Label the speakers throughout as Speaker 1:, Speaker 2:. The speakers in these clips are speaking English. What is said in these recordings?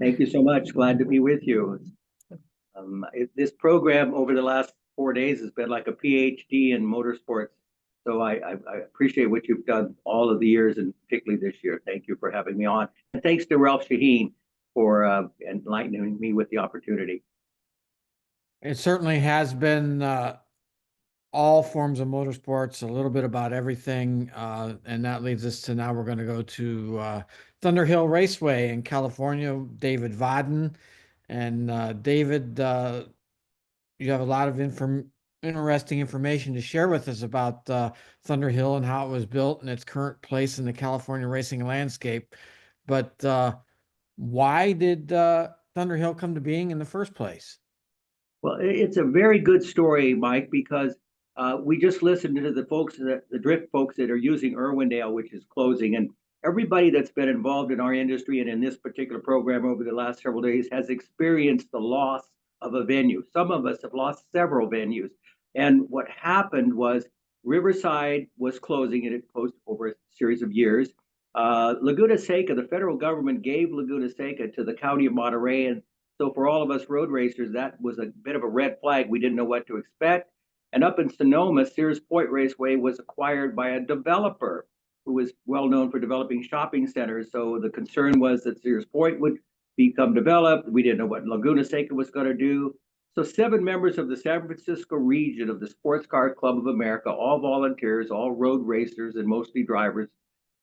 Speaker 1: Thank you so much. Glad to be with you. This program over the last 4 days has been like a PhD in motorsports. So I appreciate what you've done all of the years, and particularly this year. Thank you for having me on. And thanks to Ralph Shaheen for enlightening me with the opportunity.
Speaker 2: It certainly has been all forms of motorsports, a little bit about everything. And that leads us to now we're going to go to Thunderhill Raceway in California, David Vodden. And David, you have a lot of interesting information to share with us about Thunderhill and how it was built and its current place in the California racing landscape. But why did Thunderhill come to being in the first place?
Speaker 1: Well, it's a very good story, Mike, because we just listened to the folks, the drift folks that are using Irwindale, which is closing, and everybody that's been involved in our industry and in this particular program over the last several days has experienced the loss of a venue. Some of us have lost several venues. And what happened was Riverside was closing, and it closed over a series of years. Laguna Seca, the federal government gave Laguna Seca to the county of Monterey, and so for all of us road racers, that was a bit of a red flag. We didn't know what to expect. And up in Sonoma, Sears Point Raceway was acquired by a developer who was well known for developing shopping centers. So the concern was that Sears Point would become developed. We didn't know what Laguna Seca was going to do. So 7 members of the San Francisco region of the Sports Car Club of America, all volunteers, all road racers and mostly drivers,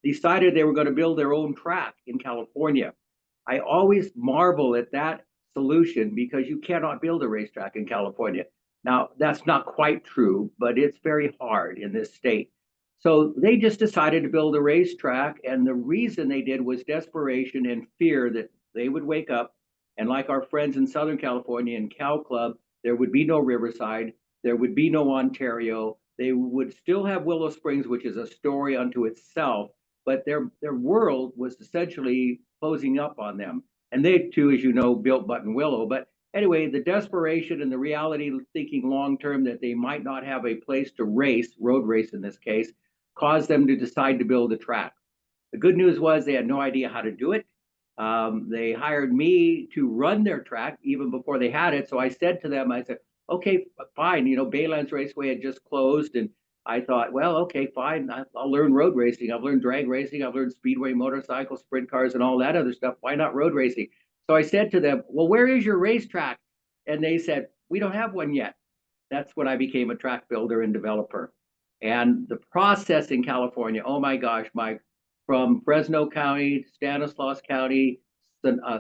Speaker 1: decided they were going to build their own track in California. I always marvel at that solution because you cannot build a racetrack in California. Now, that's not quite true, but it's very hard in this state. So they just decided to build a racetrack. And the reason they did was desperation and fear that they would wake up. And like our friends in Southern California in Cal Club, there would be no Riverside, there would be no Ontario. They would still have Willow Springs, which is a story unto itself, but their world was essentially closing up on them. And they too, as you know, built Buttonwillow. But anyway, the desperation and the reality, thinking long term that they might not have a place to race, road race in this case, caused them to decide to build a track. The good news was they had no idea how to do it. They hired me to run their track even before they had it. So I said to them, I said, okay, fine. You know, Baylands Raceway had just closed, and I thought, well, okay, fine. I'll learn road racing. I've learned drag racing. I've learned speedway motorcycles, sprint cars, and all that other stuff. Why not road racing? So I said to them, well, where is your racetrack? And they said, we don't have one yet. That's when I became a track builder and developer. And the process in California, oh my gosh, Mike, from Fresno County, Stanislaus County,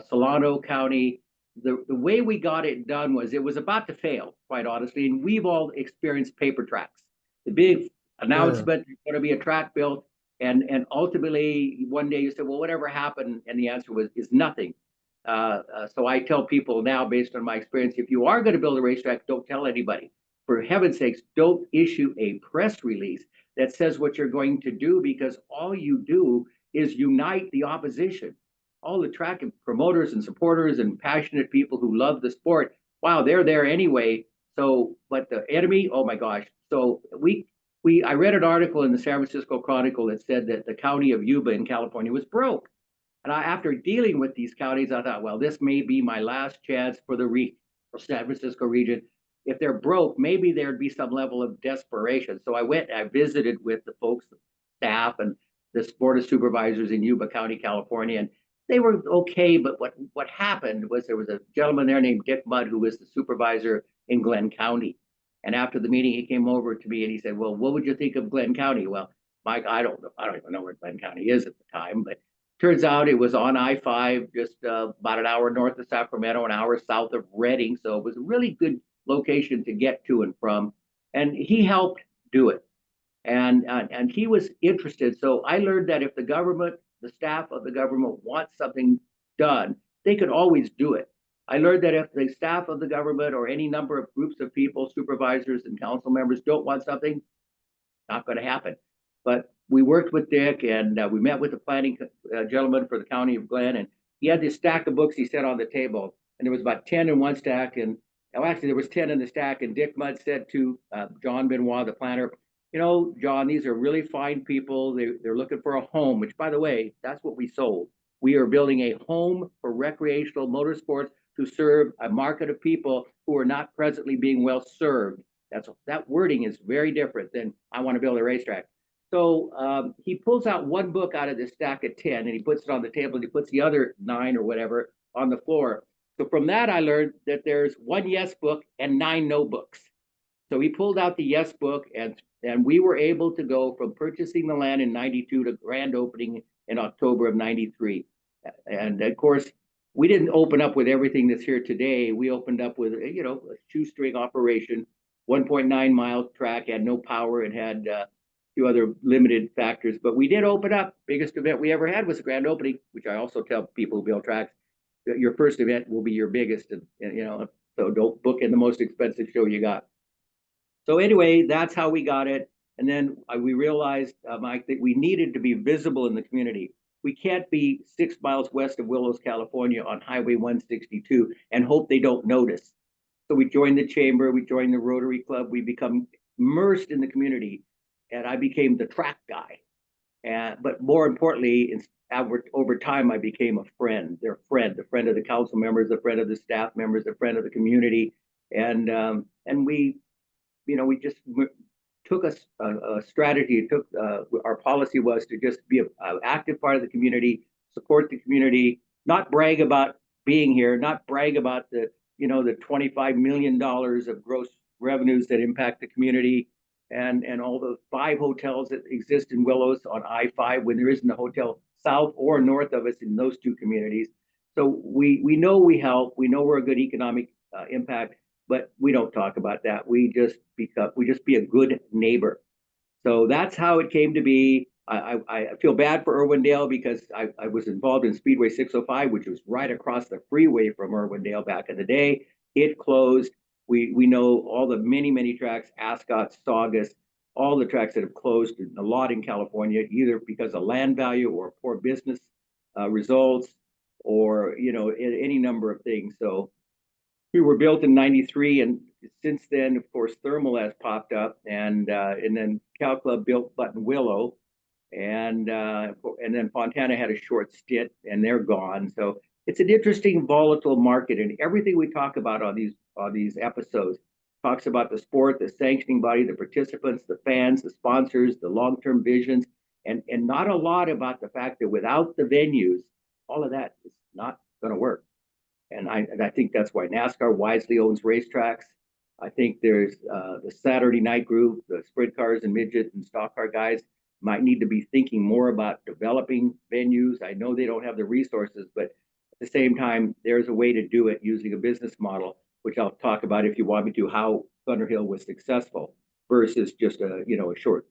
Speaker 1: Solano County, the way we got it done was it was about to fail, quite honestly. And we've all experienced paper tracks. The big announcement, there's going to be a track built. And ultimately, one day you said, well, whatever happened? And the answer is nothing. So I tell people now, based on my experience, if you are going to build a racetrack, don't tell anybody. For heaven's sakes, don't issue a press release that says what you're going to do, because all you do is unite the opposition. All the track promoters and supporters and passionate people who love the sport, wow, they're there anyway. So, but the enemy, oh my gosh. So I read an article in the San Francisco Chronicle that said that the county of Yuba in California was broke. And after dealing with these counties, I thought, well, this may be my last chance for the San Francisco region. If they're broke, maybe there'd be some level of desperation. So I went and I visited with the folks, the staff, and the board of supervisors in Yuba County, California, and they were okay. But what happened was there was a gentleman there named Dick Mudd, who was the supervisor in Glenn County. And after the meeting, he came over to me and he said, well, what would you think of Glenn County? Well, Mike, I don't even know where Glenn County is at the time, but turns out it was on I-5, just about an hour north of Sacramento, an hour south of Redding. So it was a really good location to get to and from. And he helped do it. And he was interested. So I learned that if the government, the staff of the government wants something done, they could always do it. I learned that if the staff of the government or any number of groups of people, supervisors and council members, don't want something, not going to happen. But we worked with Dick, and we met with the planning gentleman for the county of Glenn, and he had this stack of books he set on the table, and there was about 10 in one stack, and actually there was 10 in the stack, and Dick Mudd said to John Benoit, the planner, you know, John, these are really fine people. They're looking for a home, which, by the way, that's what we sold. We are building a home for recreational motorsports to serve a market of people who are not presently being well served. That wording is very different than I want to build a racetrack. So he pulls out one book out of this stack of 10 and he puts it on the table and he puts the other 9 or whatever on the floor. So from that, I learned that there's one yes book and 9 no books. So he pulled out the yes book, and we were able to go from purchasing the land in 92 to grand opening in October of 93. And of course, we didn't open up with everything that's here today. We opened up with, a shoestring operation, 1.9-mile track, had no power, and had a few other limited factors. But we did open up. Biggest event we ever had was a grand opening, which I also tell people who build tracks, your first event will be your biggest, and so don't book in the most expensive show you got. So anyway, that's how we got it. And then we realized, Mike, that we needed to be visible in the community. We can't be 6 miles west of Willows, California on Highway 162 and hope they don't notice. So we joined the chamber, we joined the Rotary Club, we become immersed in the community, and I became the track guy. But more importantly, over time, I became a friend, the friend of the council members, the friend of the staff members, the friend of the community. And we just took a strategy. Our policy was to just be an active part of the community, support the community, not brag about being here, not brag about the $25 million of gross revenues that impact the community, and all the 5 hotels that exist in Willows on I-5 when there isn't a hotel south or north of us in those 2 communities. So we know we help, we know we're a good economic impact, but we don't talk about that. We just be a good neighbor. So that's how it came to be. I feel bad for Irwindale because I was involved in Speedway 605, which was right across the freeway from Irwindale back in the day. It closed. We know all the many tracks, Ascot, Saugus, all the tracks that have closed a lot in California, either because of land value or poor business results, or any number of things. So we were built in 93, and since then, of course, Thermal has popped up, and then Cal Club built Buttonwillow, and then Fontana had a short stint, and they're gone. So it's an interesting, volatile market, and everything we talk about on these episodes talks about the sport, the sanctioning body, the participants, the fans, the sponsors, the long-term visions, and not a lot about the fact that without the venues, all of that is not going to work. And I think that's why NASCAR wisely owns racetracks. I think there's the Saturday night group, the sprint cars and midget and stock car guys might need to be thinking more about developing venues. I know they don't have the resources, but at the same time, there's a way to do it using a business model, which I'll talk about if you want me to, how Thunderhill was successful versus just a short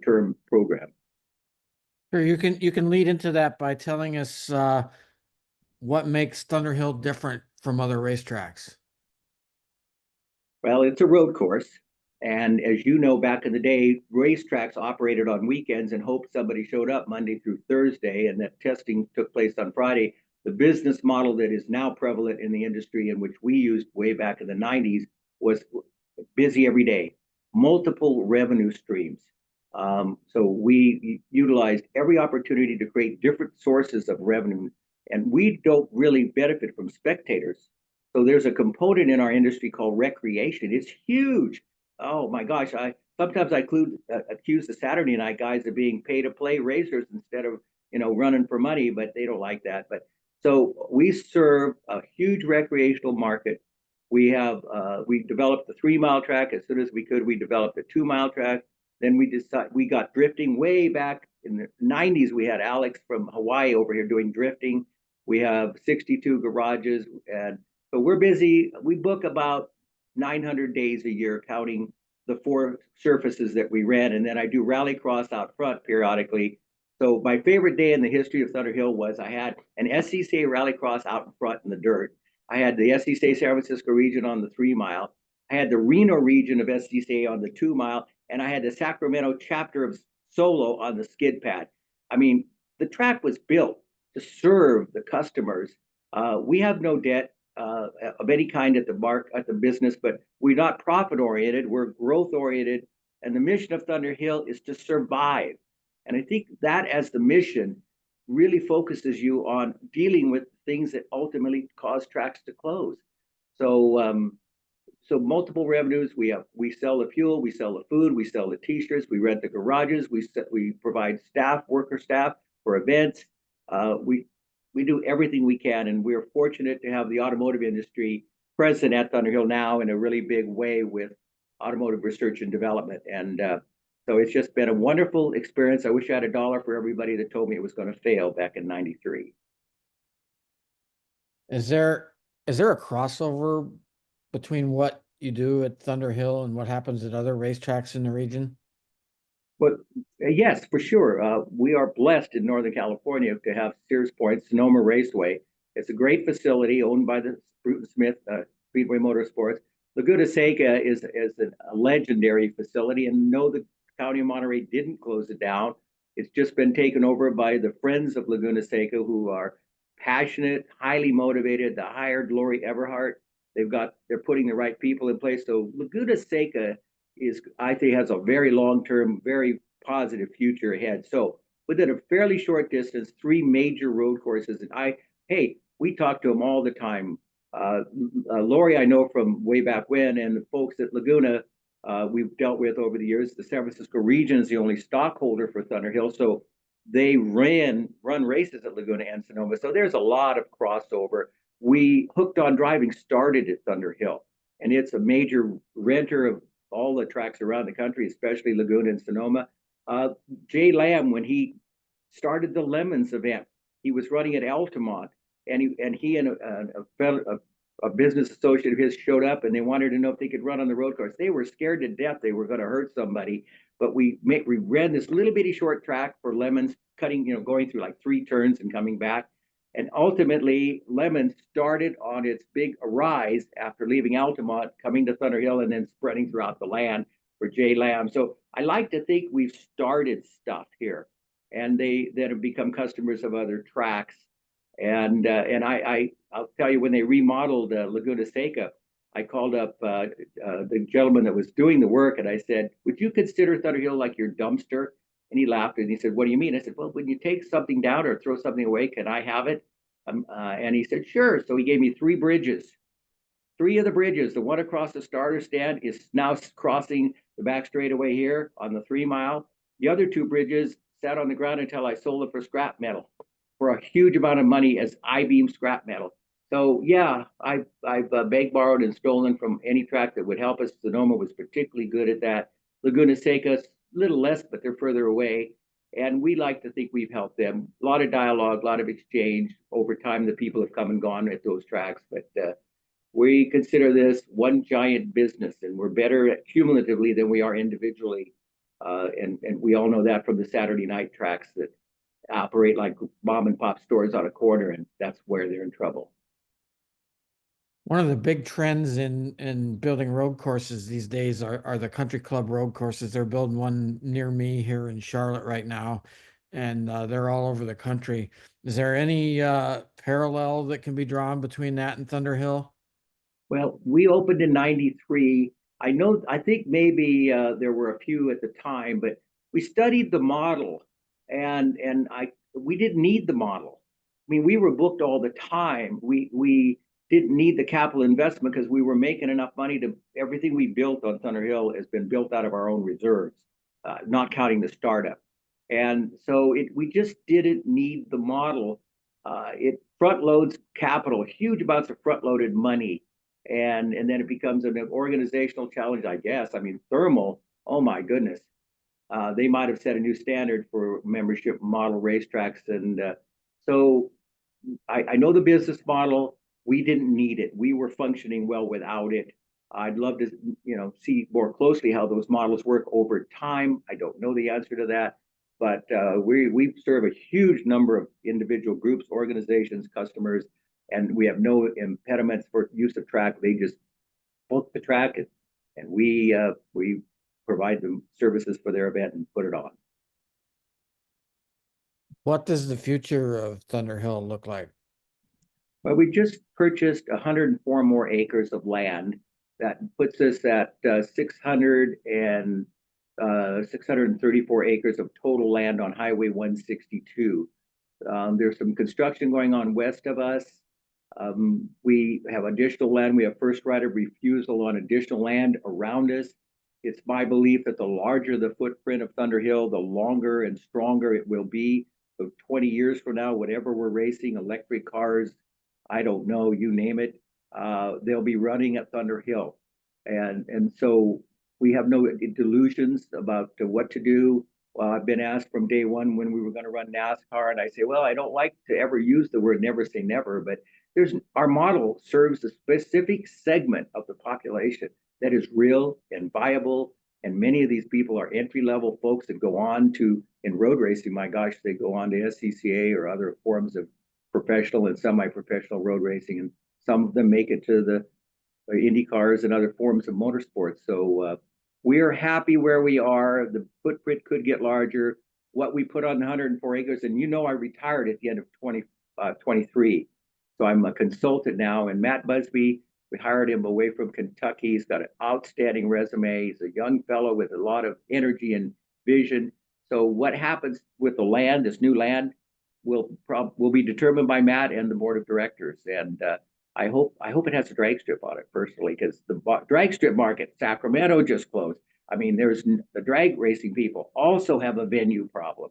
Speaker 1: term program.
Speaker 2: Sure, you can lead into that by telling us what makes Thunderhill different from other racetracks.
Speaker 1: Well, it's a road course. And as you know, back in the day, racetracks operated on weekends and hoped somebody showed up Monday through Thursday, and that testing took place on Friday. The business model that is now prevalent in the industry, and which we used way back in the 90s, was busy every day, multiple revenue streams. So we utilized every opportunity to create different sources of revenue, and we don't really benefit from spectators. So there's a component in our industry called recreation. It's huge. Oh my gosh, sometimes I accuse the Saturday night guys of being pay-to-play racers instead of running for money, but they don't like that. But so we serve a huge recreational market. We developed the 3-mile track as soon as we could. We developed a 2-mile track. Then we got drifting way back in the 90s. We had Alex from Hawaii over here doing drifting. We have 62 garages, and so we're busy. We book about 900 days a year, counting the 4 surfaces that we ran. And then I do rallycross out front periodically. So my favorite day in the history of Thunderhill was I had an SCCA rallycross out in front in the dirt. I had the SCCA San Francisco region on the 3-mile. I had the Reno region of SCCA on the 2-mile. And I had the Sacramento chapter of Solo on the skid pad. I mean, the track was built to serve the customers. We have no debt of any kind at the business, but we're not profit oriented. We're growth oriented, and the mission of Thunderhill is to survive. And I think that as the mission really focuses you on dealing with things that ultimately cause tracks to close. So so multiple revenues. We sell the fuel, we sell the food, we sell the t-shirts, we rent the garages, we provide worker staff for events. We do everything we can, and we're fortunate to have the automotive industry present at Thunderhill now in a really big way with automotive research and development. And so it's just been a wonderful experience. I wish I had a dollar for everybody that told me it was going to fail back in '93.
Speaker 2: Is there a crossover between what you do at Thunderhill and what happens at other racetracks in the region?
Speaker 1: But yes, for sure. We are blessed in Northern California to have Sears Point Sonoma Raceway. It's a great facility owned by the Bruton Smith Speedway Motorsports. Laguna Seca is a legendary facility, and no, the County of Monterey didn't close it down. It's just been taken over by the Friends of Laguna Seca, who are passionate, highly motivated. They hired Lori Everhart. They're putting the right people in place. So Laguna Seca is, I think, has a very long-term, very positive future ahead. So within a fairly short distance, three major road courses. And we talk to them all the time. Lori, I know from way back when, and the folks at Laguna, we've dealt with over the years. The San Francisco region is the only stockholder for Thunderhill, so they run races at Laguna and Sonoma. So there's a lot of crossover. We Hooked on Driving started at Thunderhill, and it's a major renter of all the tracks around the country, especially Laguna and Sonoma. Jay Lamb, when he started the Lemons event, he was running at Altamont, and he and a business associate of his showed up, and they wanted to know if they could run on the road course. They were scared to death they were going to hurt somebody, but we ran this little bitty short track for Lemons, going through like 3 turns and coming back. And ultimately, Lemons started on its big rise after leaving Altamont, coming to Thunderhill, and then spreading throughout the land for Jay Lamb. So I like to think we've started stuff here, and they then have become customers of other tracks. And I'll tell you, when they remodeled Laguna Seca, I called up the gentleman that was doing the work, and I said, "Would you consider Thunderhill like your dumpster?" And he laughed and he said, "What do you mean?" I said, "Well, when you take something down or throw something away, can I have it?" And he said, "Sure." So he gave me 3 bridges. 3 of the bridges, the one across the starter stand is now crossing the back straightaway here on the 3 mile. The other 2 bridges sat on the ground until I sold it for scrap metal for a huge amount of money as I-beam scrap metal. So yeah, I've begged, borrowed, and stolen from any track that would help us. Sonoma was particularly good at that. Laguna Seca, a little less, but they're further away. And we like to think we've helped them. A lot of dialogue, a lot of exchange. Over time, the people have come and gone at those tracks. But we consider this one giant business, and we're better cumulatively than we are individually. And we all know that from the Saturday night tracks that operate like mom and pop stores on a corner, and that's where they're in trouble.
Speaker 2: One of the big trends in building road courses these days are the country club road courses. They're building one near me here in Charlotte right now, and they're all over the country. Is there any parallel that can be drawn between that and Thunderhill?
Speaker 1: Well, we opened in '93. I think maybe there were a few at the time, but we studied the model, and we didn't need the model. I mean, we were booked all the time. We didn't need the capital investment because we were making enough money to everything we built on Thunderhill has been built out of our own reserves, not counting the startup. And so we just didn't need the model. It front loads capital, huge amounts of front loaded money, and then it becomes an organizational challenge, I guess. I mean, thermal, oh my goodness, they might have set a new standard for membership model racetracks. And so I know the business model. We didn't need it. We were functioning well without it. I'd love to, see more closely how those models work over time. I don't know the answer to that, but we serve a huge number of individual groups, organizations, customers, and we have no impediments for use of track. They just book the track, and we provide them services for their event and put it on.
Speaker 2: What does the future of Thunderhill look like?
Speaker 1: Well, we just purchased 104 more acres of land. That puts us at 634 acres of total land on Highway 162. There's some construction going on west of us. We have additional land. We have first right of refusal on additional land around us. It's my belief that the larger the footprint of Thunderhill, the longer and stronger it will be. So 20 years from now, whatever we're racing, electric cars, I don't know, you name it, they'll be running at Thunderhill. And so we have no delusions about what to do. Well, I've been asked from day one when we were going to run NASCAR, and I say, well, I don't like to ever use the word never say never, but there's our model serves a specific segment of the population that is real and viable. And many of these people are entry level folks that go on to, in road racing, my gosh, they go on to SCCA or other forms of professional and semi-professional road racing. And some of them make it to the Indy cars and other forms of motorsports. So we are happy where we are. The footprint could get larger. What we put on 104 acres, and I retired at the end of 2023. So I'm a consultant now. And Matt Busby, we hired him away from Kentucky. He's got an outstanding resume. He's a young fellow with a lot of energy and vision. So what happens with the land, this new land, will be determined by Matt and the board of directors. And I hope it has a drag strip on it personally, because the drag strip market, Sacramento just closed. I mean, there's the drag racing people also have a venue problem,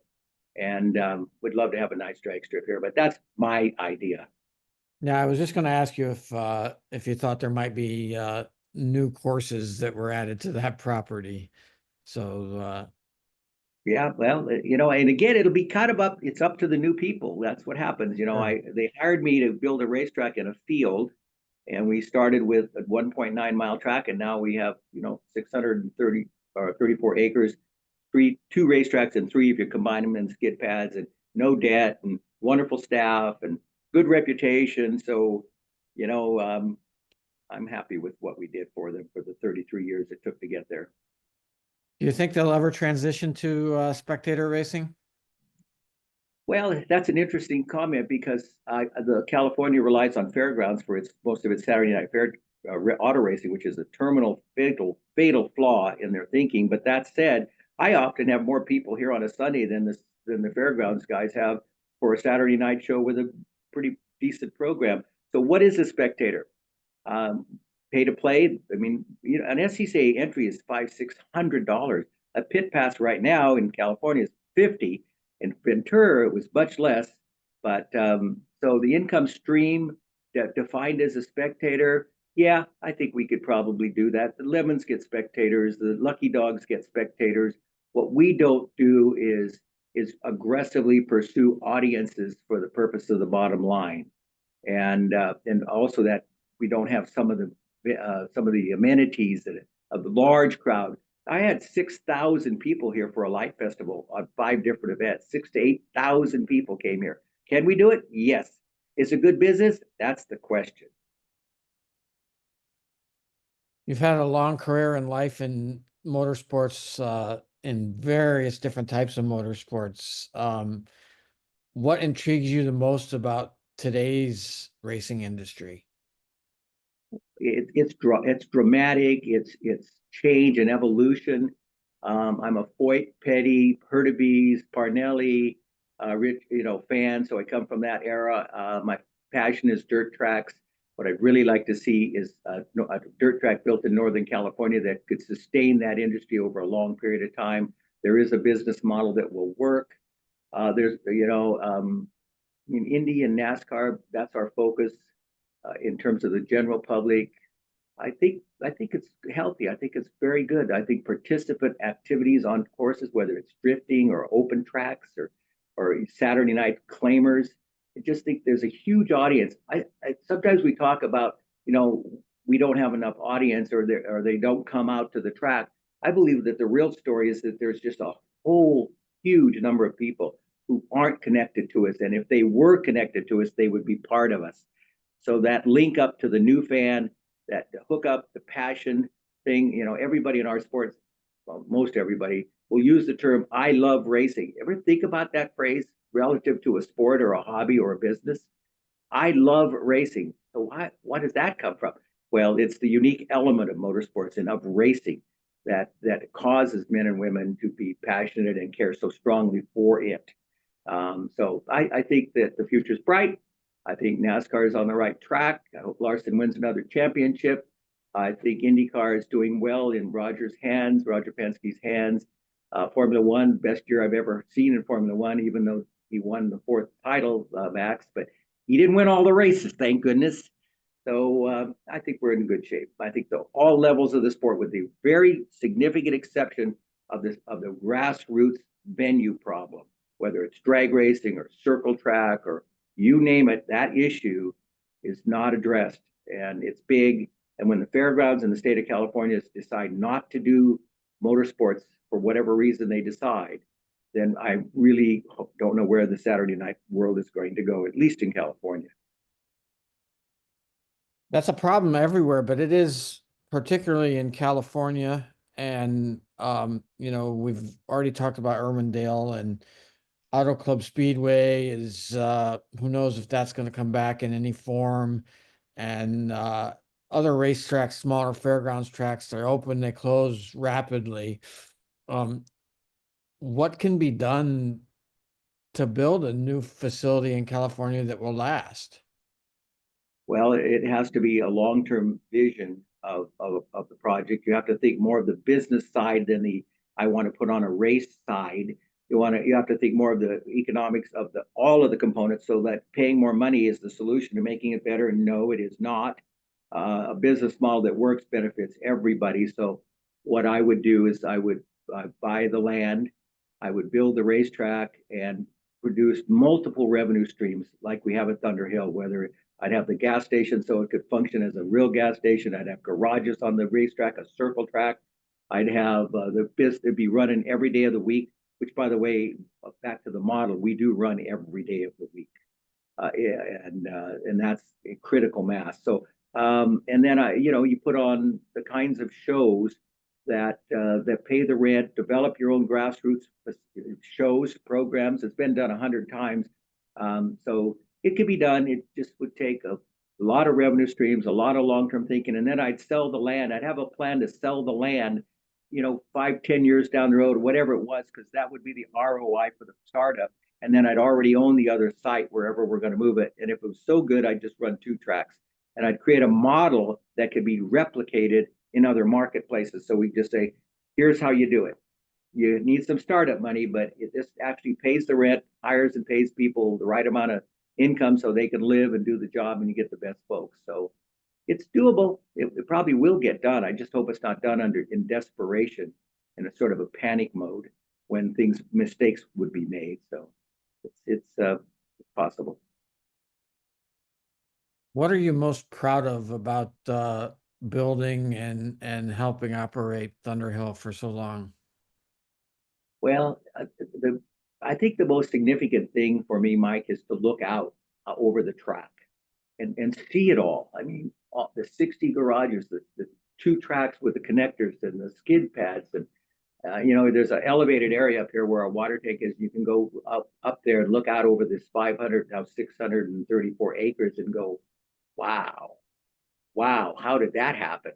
Speaker 1: and would love to have a nice drag strip here. But that's my idea.
Speaker 2: Yeah, I was just going to ask you if you thought there might be new courses that were added to that property. So
Speaker 1: yeah, well, and again, it'll be kind of it's up to the new people. That's what happens.
Speaker 2: sure.
Speaker 1: They hired me to build a racetrack in a field, and we started with a 1.9 mile track, and now we have 630 or 34 acres, two racetracks and three if you combine them, and skid pads, and no debt, and wonderful staff, and good reputation. So, I'm happy with what we did for them for the 33 years it took to get there.
Speaker 2: Do you think they'll ever transition to spectator racing?
Speaker 1: Well, that's an interesting comment, because the California relies on fairgrounds for most of its Saturday night fair auto racing, which is a terminal fatal flaw in their thinking. But that said, I often have more people here on a Sunday than the fairgrounds guys have for a Saturday night show with a pretty decent program. So what is a spectator? Pay to play. I mean, an SCCA entry is $500-600. A pit pass right now in California is $50. In Ventura, it was much less. But so the income stream defined as a spectator, yeah, I think we could probably do that. The Lemons get spectators, the Lucky Dogs get spectators. What we don't do is aggressively pursue audiences for the purpose of the bottom line, and also that we don't have some of the amenities of the large crowd. I had 6,000 people here for a light festival on 5 different events. 6,000 to 8,000 people came here. Can we do it? Yes. Is it good business? That's the question.
Speaker 2: You've had a long career in life in motorsports, in various different types of motorsports. What intrigues you the most about today's racing industry?
Speaker 1: It's dramatic. It's change and evolution. I'm a Foyt, Petty, Hurtubise, Parnelli, Rich, fan. So I come from that era. My passion is dirt tracks. What I'd really like to see is a dirt track built in Northern California that could sustain that industry over a long period of time. There is a business model that will work. There's, in Indy and NASCAR, that's our focus. In terms of the general public, I think it's healthy. I think it's very good. I think participant activities on courses, whether it's drifting or open tracks or Saturday night claimers, I just think there's a huge audience. Sometimes we talk about, we don't have enough audience, or they don't come out to the track. I believe that the real story is that there's just a whole huge number of people who aren't connected to us, and if they were connected to us, they would be part of us. So that link up to the new fan, that hook up, the passion thing, everybody in our sports, well, most everybody will use the term, I love racing. Ever think about that phrase relative to a sport or a hobby or a business? I love racing. So why does that come from? Well, it's the unique element of motorsports and of racing that causes men and women to be passionate and care so strongly for it. So I think that the future's bright. I think NASCAR is on the right track. I hope Larson wins another championship. I think IndyCar is doing well in Roger Penske's hands. Formula One, best year I've ever seen in Formula One, even though he won the fourth title, Max, but he didn't win all the races, thank goodness. So I think we're in good shape. I think all levels of the sport, with the very significant exception of the grassroots venue problem, whether it's drag racing or circle track or you name it, that issue is not addressed, and it's big. And when the fairgrounds in the state of California decide not to do motorsports for whatever reason they decide, then I really don't know where the Saturday night world is going to go, at least in California.
Speaker 2: That's a problem everywhere, but it is particularly in California. And, you know, we've already talked about Irwindale, and Auto Club Speedway is, who knows if that's going to come back in any form. And other racetracks, smaller fairgrounds tracks, they're open, they close rapidly. What can be done to build a new facility in California that will last?
Speaker 1: Well, it has to be a long-term vision of the project. You have to think more of the business side than the I want to put on a race side. You have to think more of the economics of all of the components, so that paying more money is the solution to making it better. No, it is not. A business model that works benefits everybody. So what I would do is I would buy the land, I would build the racetrack, and produce multiple revenue streams like we have at Thunderhill, whether I'd have the gas station so it could function as a real gas station. I'd have garages on the racetrack, a circle track. I'd have the business, it'd be running every day of the week, which, by the way, back to the model, we do run every day of the week. And that's a critical mass. So, and then you put on the kinds of shows that pay the rent, develop your own grassroots shows, programs. It's been done 100 times. So it could be done. It just would take a lot of revenue streams, a lot of long-term thinking, and then I'd sell the land. I'd have a plan to sell the land, 5, 10 years down the road, whatever it was, because that would be the ROI for the startup. And then I'd already own the other site wherever we're going to move it. And if it was so good, I'd just run 2 tracks, and I'd create a model that could be replicated in other marketplaces. So we just say, here's how you do it. You need some startup money, but this actually pays the rent, hires and pays people the right amount of income so they can live and do the job, and you get the best folks. So it's doable. It probably will get done. I just hope it's not done in desperation, in a sort of a panic mode when mistakes would be made. So it's possible.
Speaker 2: What are you most proud of about building and helping operate Thunderhill for so long?
Speaker 1: Well, I think the most significant thing for me, Mike, is to look out over the track and see it all. I mean, the 60 garages, the 2 tracks with the connectors and the skid pads, and there's an elevated area up here where our water tank is. You can go up there and look out over this 500, now 634 acres, and go, wow, how did that happen?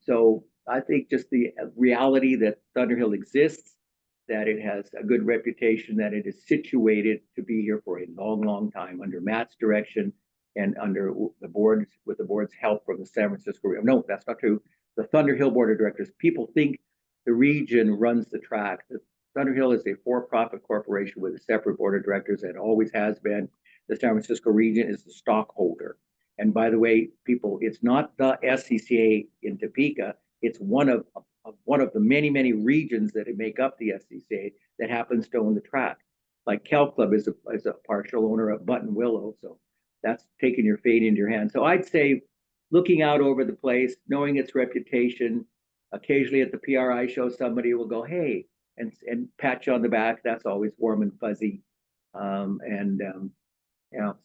Speaker 1: So I think just the reality that Thunderhill exists, that it has a good reputation, that it is situated to be here for a long, long time under Matt's direction and under the board, with the board's help from the San Francisco. No, that's not true. The Thunderhill board of directors. People think the region runs the track. The Thunderhill is a for-profit corporation with a separate board of directors, and always has been. The San Francisco region is the stockholder. And by the way, people, it's not the SCCA in Topeka. It's one of the many, many regions that make up the SCCA that happens to own the track. Like Cal Club is a partial owner of Buttonwillow. So that's taking your fate into your hands. So I'd say looking out over the place, knowing its reputation, occasionally at the PRI show, somebody will go, hey, and pat you on the back. That's always warm and fuzzy.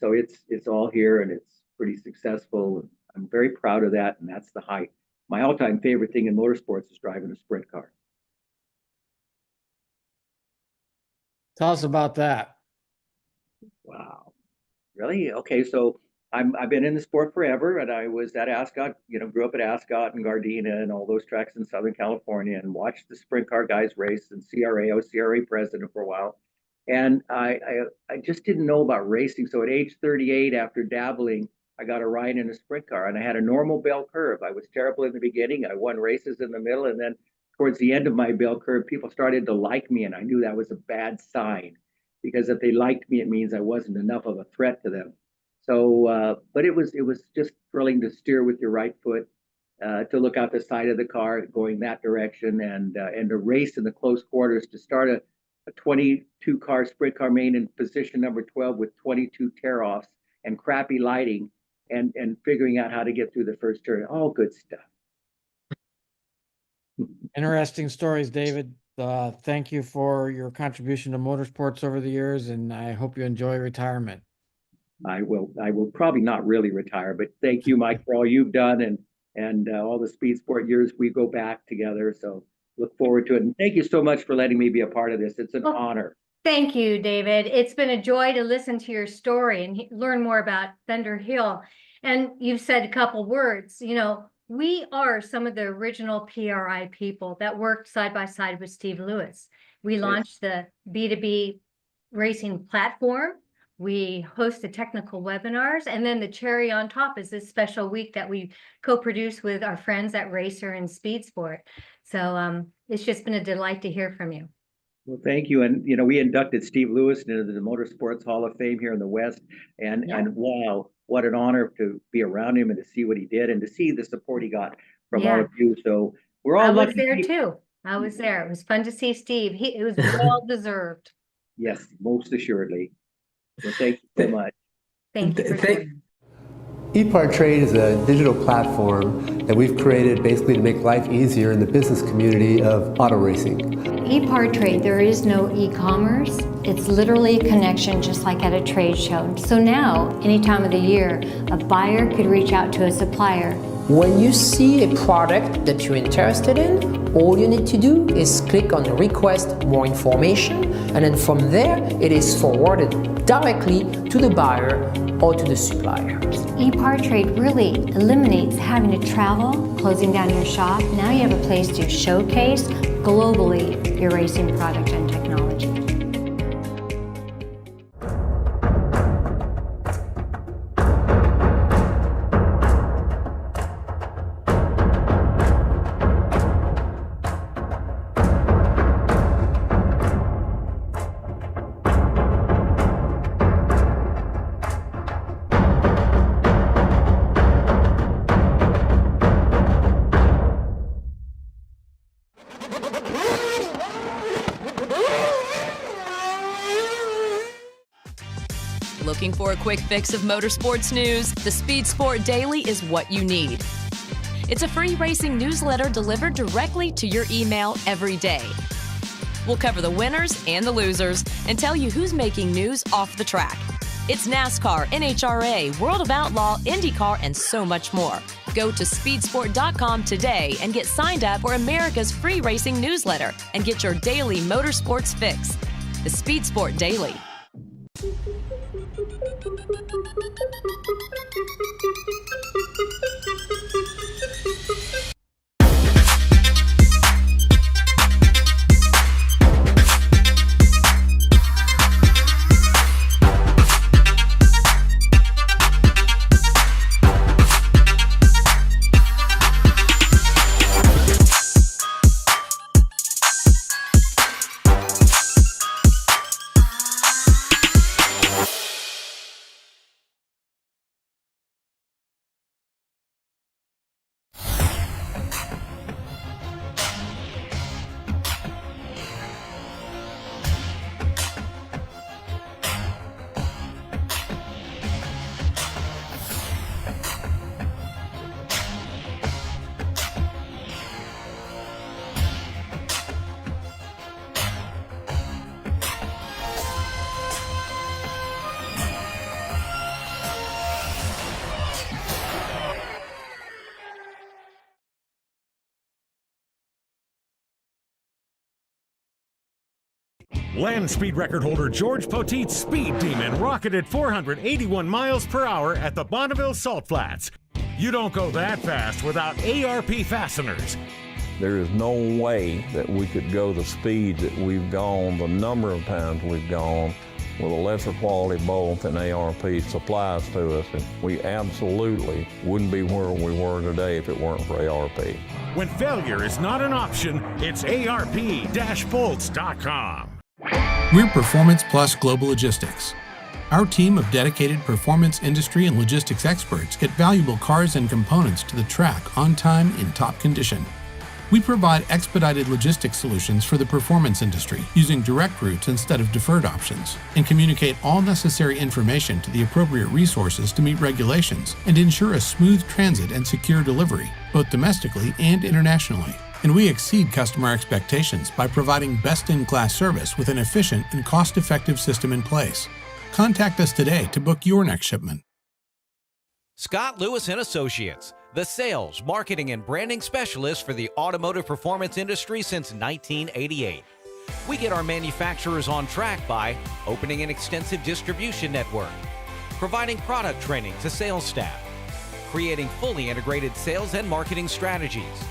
Speaker 1: So it's all here, and it's pretty successful. I'm very proud of that, and that's the height. My all-time favorite thing in motorsports is driving a sprint car.
Speaker 2: Tell us about that.
Speaker 1: Wow. Really? Okay, so I've been in the sport forever, and I was at Ascot, grew up at Ascot and Gardena and all those tracks in Southern California, and watched the sprint car guys race, and CRA. I was CRA president for a while. And I just didn't know about racing. So at age 38, after dabbling, I got a ride in a sprint car, and I had a normal bell curve. I was terrible in the beginning. I won races in the middle, and then towards the end of my bell curve, people started to like me, and I knew that was a bad sign, because if they liked me, it means I wasn't enough of a threat to them. So, but it was just thrilling to steer with your right foot, to look out the side of the car going that direction, and to race in the close quarters, to start a 22 car sprint car main in position number 12 with 22 tear offs and crappy lighting, and figuring out how to get through the first turn. All good stuff.
Speaker 2: Interesting stories, David. Thank you for your contribution to motorsports over the years, and I hope you enjoy retirement.
Speaker 1: I will probably not really retire, but thank you, Mike, for all you've done, and all the speed sport years we go back together. So look forward to it. And thank you so much for letting me be a part of this. It's an honor.
Speaker 3: Thank you, David. It's been a joy to listen to your story and learn more about Thunderhill. And you've said a couple words, we are some of the original PRI people that worked side by side with Steve Lewis. We launched the B2B racing platform. We host the technical webinars, and then the cherry on top is this special week that we co-produce with our friends at Racer and Speed Sport. So it's just been a delight to hear from you.
Speaker 1: Well, thank you. And, we inducted Steve Lewis into the Motorsports Hall of Fame here in the West. And wow, what an honor to be around him and to see what he did and to see the support he got from all of you. So we're all lucky.
Speaker 3: I was there too. I was there. It was fun to see Steve. It was well deserved.
Speaker 1: Yes, most assuredly. Well, thank you so much.
Speaker 3: Thank you for sharing.
Speaker 4: EPARTRADE is a digital platform that we've created basically to make life easier in the business community of auto racing.
Speaker 5: EPARTRADE, there is no e-commerce. It's literally a connection just like at a trade show. So now, any time of the year, a buyer could reach out to a supplier.
Speaker 6: When you see a product that you're interested in, all you need to do is click on request more information, and then from there it is forwarded directly to the buyer or to the supplier.
Speaker 5: EPARTRADE really eliminates having to travel, closing down your shop. Now you have a place to showcase globally your racing product and technology.
Speaker 7: Looking for a quick fix of motorsports news? The Speed Sport Daily is what you need. It's a free racing newsletter delivered directly to your email every day. We'll cover the winners and the losers and tell you who's making news off the track. It's NASCAR, NHRA, World of Outlaw, IndyCar, and so much more. Go to speedsport.com today and get signed up for America's free racing newsletter and get your daily motorsports fix. The Speed Sport Daily.
Speaker 8: Land speed record holder George Poteet's Speed Demon rocketed 481 miles per hour at the Bonneville Salt Flats. You don't go that fast without ARP fasteners.
Speaker 9: There is no way that we could go the speed that we've gone, the number of times we've gone, with a lesser quality bolt than ARP supplies to us. And we absolutely wouldn't be where we were today if it weren't for ARP.
Speaker 8: When failure is not an option, it's ARP-bolts.com.
Speaker 10: We're Performance Plus Global Logistics. Our team of dedicated performance industry and logistics experts get valuable cars and components to the track on time in top condition. We provide expedited logistics solutions for the performance industry using direct routes instead of deferred options, and communicate all necessary information to the appropriate resources to meet regulations and ensure a smooth transit and secure delivery, both domestically and internationally. And we exceed customer expectations by providing best-in-class service with an efficient and cost-effective system in place. Contact us today to book your next shipment.
Speaker 11: Scott Lewis & Associates, the sales, marketing, and branding specialist for the automotive performance industry since 1988. We get our manufacturers on track by opening an extensive distribution network, providing product training to sales staff, creating fully integrated sales and marketing strategies,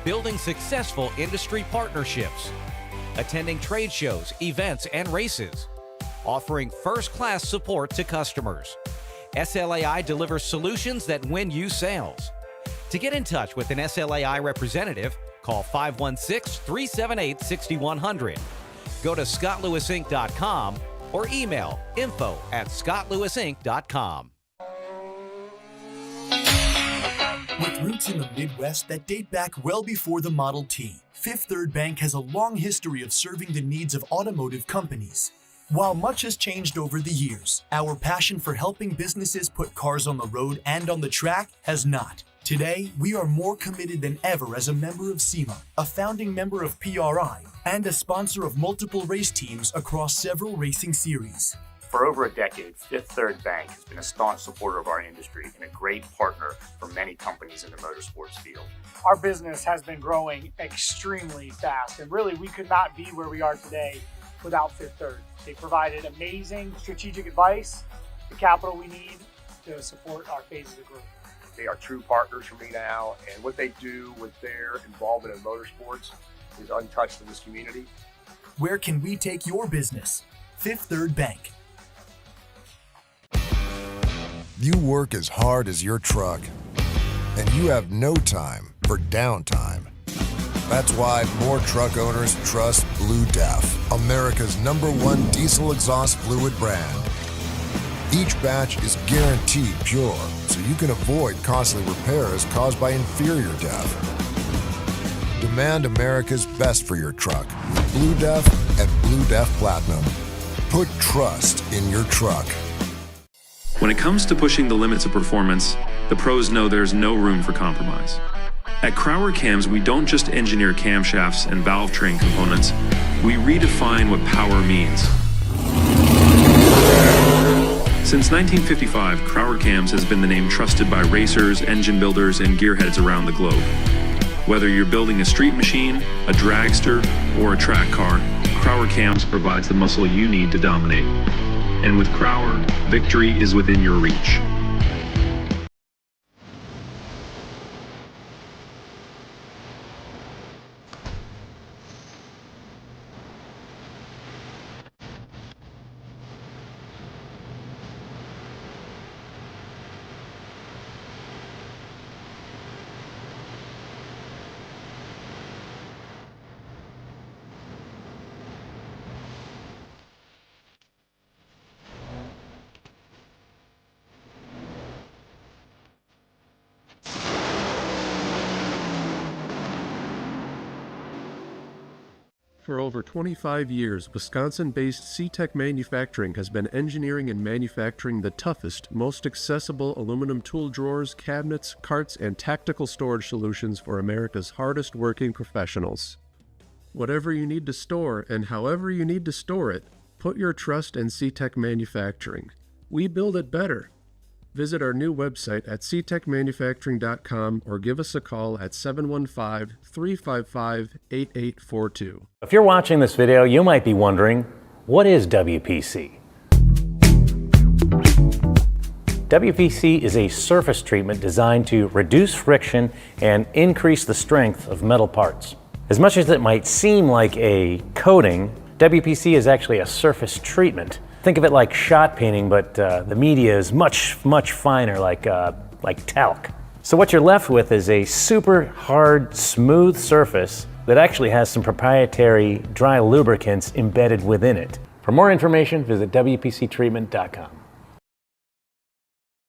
Speaker 11: building successful industry partnerships, attending trade shows, events, and races, offering first-class support to customers. SLAI delivers solutions that win you sales. To get in touch with an SLAI representative, call 516-378-6100. Go to scottlewisinc.com or email info@scottlewisinc.com.
Speaker 12: With roots in the Midwest that date back well before the Model T, Fifth Third Bank has a long history of serving the needs of automotive companies. While much has changed over the years, our passion for helping businesses put cars on the road and on the track has not. Today, we are more committed than ever as a member of SEMA, a founding member of PRI, and a sponsor of multiple race teams across several racing series.
Speaker 13: For over a decade, Fifth Third Bank has been a staunch supporter of our industry and a great partner for many companies in the motorsports field.
Speaker 14: Our business has been growing extremely fast, and really we could not be where we are today without Fifth Third. They provided amazing strategic advice, the capital we need to support our phases of growth.
Speaker 13: They are true partners for me now, and what they do with their involvement in motorsports is untouched in this community.
Speaker 12: Where can we take your business? Fifth Third Bank.
Speaker 15: You work as hard as your truck, and you have no time for downtime. That's why more truck owners trust Blue Def, America's #1 diesel exhaust fluid brand. Each batch is guaranteed pure, so you can avoid costly repairs caused by inferior DEF. Demand America's best for your truck. Blue Def and Blue Def Platinum. Put trust in your truck.
Speaker 16: When it comes to pushing the limits of performance, the pros know there's no room for compromise. At Crowder Cams, we don't just engineer camshafts and valve train components, we redefine what power means. Since 1955, Crowder Cams has been the name trusted by racers, engine builders, and gearheads around the globe. Whether you're building a street machine, a dragster, or a track car, Crowder Cams provides the muscle you need to dominate. And with Crowder, victory is within your reach.
Speaker 17: For over 25 years, Wisconsin-based C-Tech Manufacturing has been engineering and manufacturing the toughest, most accessible aluminum tool drawers, cabinets, carts, and tactical storage solutions for America's hardest working professionals. Whatever you need to store and however you need to store it, put your trust in C-Tech Manufacturing. We build it better. Visit our new website at ctechmanufacturing.com or give us a call at 715-355-8842.
Speaker 18: If you're watching this video, you might be wondering, what is WPC? WPC is a surface treatment designed to reduce friction and increase the strength of metal parts. As much as it might seem like a coating, WPC is actually a surface treatment. Think of it like shot painting, but the media is much finer, like talc. So what you're left with is a super hard, smooth surface that actually has some proprietary dry lubricants embedded within it. For more information, visit WPCtreatment.com.